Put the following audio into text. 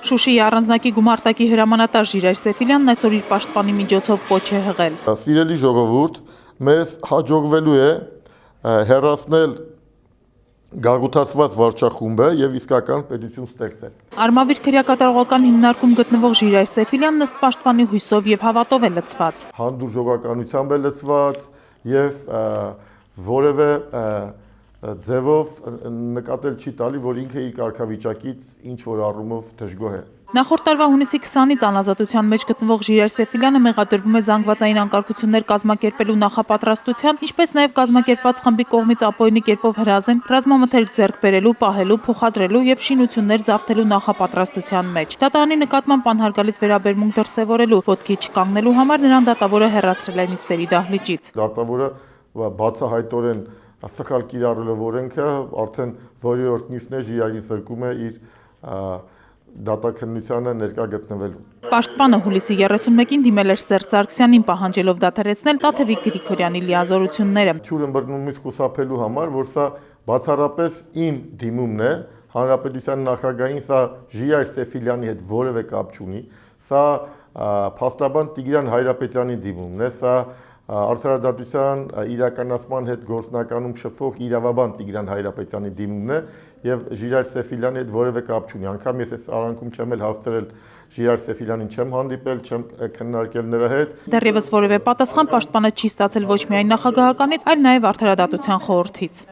Շուշիի առանձնակի գումարտակի հրամանատար Ժիրայր Սեֆիլյանն այսօր իր պաշտպանի միջոցով կոչ է հղել։ Սիրելի ժողովուրդ, մեզ հաջողվելու է հեռացնել գաղութացված վարչախումբը եւ իսկական պետություն ստեղծել։ Արմավիր քրեակատարողական հիմնարկում գտնվող Ժիրայր Սեֆիլյանն ըստ պաշտպանի հույսով եւ հավատով է լցված։ Հանդուրժողականությամբ է լցված եւ որևէ ձևով նկատել չի տալի, որ ինքը իր կարգավիճակից ինչ որ առումով դժգոհ է։ Նախորդ տարվա հունիսի 20-ից անազատության մեջ գտնվող Ժիրայր Սեֆիլյանը մեղադրվում է զանգվածային անկարգություններ կազմակերպելու նախապատրաստության, ինչպես նաև կազմակերպված խմբի կողմից ապօրինի կերպով հրազեն, ռազմամթերք ձեռք բերելու, պահելու, փոխադրելու եւ շինություններ զավթելու նախապատրաստության մեջ։ Դատարանի նկատմամբ անհարգալից վերաբերմունք դրսևորելու, ոտքի չկանգնելու համար նրան դատավորը հեռացրել է նիստերի դահլիճից։ Դատավորը բացահայտորեն սխալ կիրառելով օրենքը արդեն որիորդ նիստներ Ժիրայրին զրկում է իր դատաքննությանը ներկա գտնվելու։ Պաշտպանը հուլիսի 31-ին դիմել էր Սերժ Սարգսյանին պահանջելով դադարեցնել Տաթևիկ Գրիգորյանի լիազորությունները։ Թյուր ըմբռնումից խուսափելու համար, որ սա բացառապես իմ դիմումն է, Հանրապետության նախագահին սա Ժիրայր Սեֆիլյանի հետ որևէ կապ չունի, սա փաստաբան Տիգրան Հայրապետյանի դիմումն է, սա Արդարադատության իրականացման հետ գործնականում շփվող իրավաբան Տիգրան Հայրապետյանի դիմումն է եւ Ժիրայր Սեֆիլյանի հետ որևէ կապ չունի։ Անգամ ես այս արանքում չեմ էլ հասցրել Ժիրայր Սեֆիլյանին չեմ հանդիպել, չեմ քննարկել նրա հետ։ Դեռևս որևէ պատասխան պաշտպանը չի ստացել ոչ միայն նախագահականից, այլ նաև Արդարադատության խորհրդից։